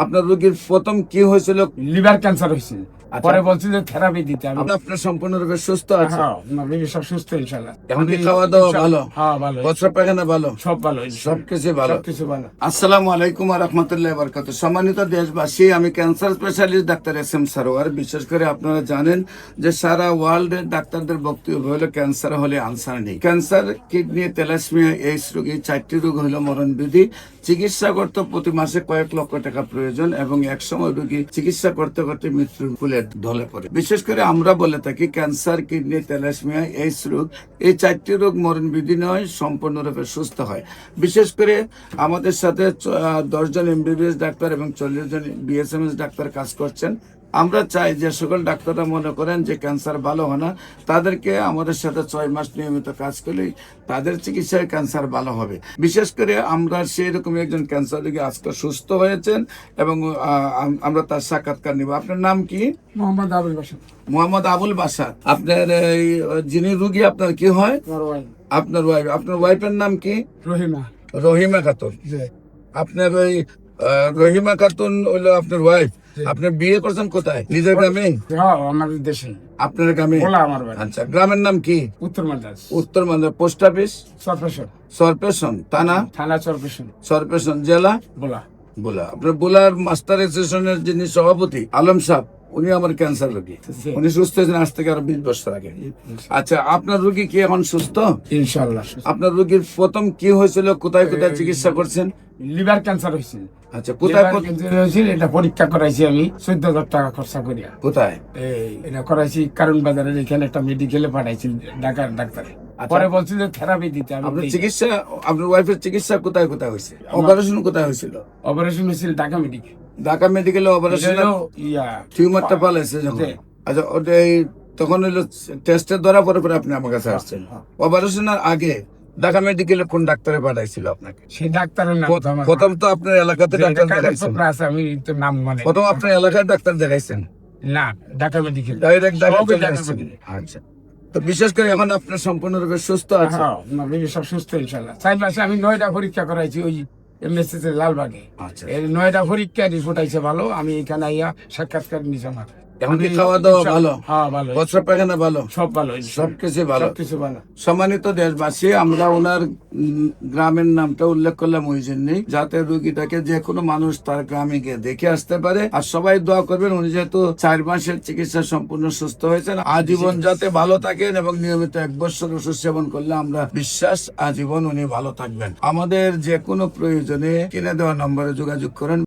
আপনার রোগীর প্রথম কি হয়েছিল? লিভার ক্যান্সার হয়েছিল। আচ্ছা। পরে বলছি যে থেরাপি দিতে আমি। আপনার সম্পূর্ণরূপে সুস্থ আছে? হ্যাঁ, না, রোগী সব সুস্থ ইনশাআল্লাহ। এখন কি খাওয়া দাওয়া ভালো? হ্যাঁ, ভালো। প্রস্রাব পায়খানা ভালো? সব ভালো। সবকিছু ভালো। সবকিছু ভালো। আসসালামু আলাইকুম ওয়া রাহমাতুল্লাহি ওয়া বারাকাতুহু। সম্মানিত দেশবাসী, আমি cancer specialist doctor SM. Sarwar. বিশেষ করে আপনারা জানেন যে সারা ওয়ার্ল্ডের ডাক্তারদের বক্তব্য হলো ক্যান্সার হলে আনসার নেই। ক্যান্সার, কিডনি, থ্যালাসেমিয়া, এইডস রোগী, 4টি রোগ হলো মরণবিধি। চিকিৎসা করতে প্রতি মাসে কয়েক লক্ষ টাকা প্রয়োজন এবং একসময় রোগী চিকিৎসা করতে করতে মৃত্যুর কুলে ঢলে পড়ে। বিশেষ করে আমরা বলে থাকি ক্যান্সার, কিডনি, থ্যালাসেমিয়া, এইডস রোগ, এই 4টি রোগ মরণবিধি নয়, সম্পূর্ণরূপে সুস্থ হয়। বিশেষ করে আমাদের সাথে 10 জন এমবিবিএস ডাক্তার এবং 40 জন বিএসএমএস ডাক্তার কাজ করছেন। আমরা চাই যে সকল ডাক্তাররা মনে করেন যে ক্যান্সার ভালো হয় না, তাদেরকে আমাদের সাথে 6 মাস নিয়মিত কাজ করলেই তাদের চিকিৎসায় ক্যান্সার ভালো হবে। বিশেষ করে আমরা সেই রকম একজন ক্যান্সার রোগী আজকে সুস্থ হয়েছেন এবং আমরা তার সাক্ষাৎকার নিব। আপনার নাম কি? মোহাম্মদ আবুল বাসার। মোহাম্মদ আবুল বাসার। আপনার এই যিনি রোগী আপনার কি হয়? আমার ওয়াইফ। আপনার ওয়াইফ। আপনার ওয়াইফের নাম কি? রহিমা। রহিমা খাতুন। জি। আপনার ওই রহিমা খাতুন হইলো আপনার ওয়াইফ। আপনার বিয়ে করছেন কোথায়? নিজের গ্রামে? হ্যাঁ, আমাদের দেশে। আপনার গ্রামে? বলা আমার বাড়ি। আচ্ছা, গ্রামের নাম কি? উত্তর মাদ্রাস। উত্তর মান্দ্রাজ। Post office? সরপেশন। সরপেশন। থানা? থানা সরপেশন। সরপেশন। জেলা? বলা। বোলা। আপনার বোলার মাস্টার অ্যাসোসিয়েশনের যিনি সভাপতি আলম সাহেব, উনি আমার ক্যান্সার রোগী। জি। উনি সুস্থ হয়েছেন আজ থেকে আরো 20 বছর আগে। আচ্ছা, আপনার রোগী কি এখন সুস্থ? ইনশাআল্লাহ। আপনার রোগীর প্রথম কি হয়েছিল? কোথায় কোথায় চিকিৎসা করছেন? লিভার ক্যান্সার হয়েছিল। আচ্ছা, কোথায় লিভার ক্যান্সার হয়েছিল, এটা পরীক্ষা করাইছি আমি 14,000 টাকা খরচা করিয়া। কোথায়? এটা করাইছি কারণ বাজারের এখানে একটা মেডিকেলে পাঠাইছি, ঢাকার ডাক্তারে। আচ্ছা। পরে বলছি যে থেরাপি দিতে আমি। আপনার চিকিৎসা, আপনার ওয়াইফের চিকিৎসা কোথায় কোথায় হয়েছে? অপারেশন কোথায় হয়েছিল? অপারেশন হয়েছিল ঢাকা মেডিকেল। ঢাকা মেডিকেলে অপারেশন? টিউমারটা পালাইছে যখন? জি। আচ্ছা, ওটা তখন হইলো টেস্টের ধরা পরে পরে আপনি আমার কাছে আসছেন। অপারেশনের আগে ঢাকা মেডিকেলে কোন ডাক্তারে পাঠাইছিল আপনাকে? সেই ডাক্তারের নাম তো আমার প্রথম তো আপনার এলাকাতে ডাক্তার দেখাইছেন? কাগজপত্র আছে, আমি তো নাম মানে প্রথম আপনার এলাকায় ডাক্তার দেখাইছেন? না, ঢাকা মেডিকেল। ডাইরেক্ট ঢাকা সবই চলে ঢাকা আসছেন? মেডিকেল। আচ্ছা, তো বিশেষ করে এখন আপনার সম্পূর্ণরূপে সুস্থ আছে? হ্যাঁ, না, রোগী সব সুস্থ ইনশাআল্লাহ। 4 মাসে আমি 9টা পরীক্ষা করাইছি ওই এমএসএস এর লালবাগে। আচ্ছা। এই 9টা পরীক্ষা রিপোর্ট আইছে ভালো। আমি এখানে আইয়া সাক্ষাৎকার নিছি আমার। এখন কি খাওয়া দাওয়া ভালো? হ্যাঁ, ভালো। প্রস্রাব পায়খানা ভালো? সব ভালো। সবকিছু ভালো। সবকিছু ভালো। সম্মানিত দেশবাসী, আমরা ওনার গ্রামের নামটা উল্লেখ করলাম ওই জন্যই, যাতে রোগীটাকে যে কোনো মানুষ তার গ্রামে গিয়ে দেখে আসতে পারে। আর সবাই দোয়া করবেন, উনি যেহেতু 4 মাসের চিকিৎসা সম্পূর্ণ সুস্থ হয়েছেন, আজীবন যাতে ভালো থাকেন এবং নিয়মিত 1 বছর ওষুধ সেবন করলে আমরা বিশ্বাস আজীবন উনি ভালো থাকবেন। আমাদের যে কোনো প্রয়োজনে কিনে দেওয়া নম্বরে যোগাযোগ করেন।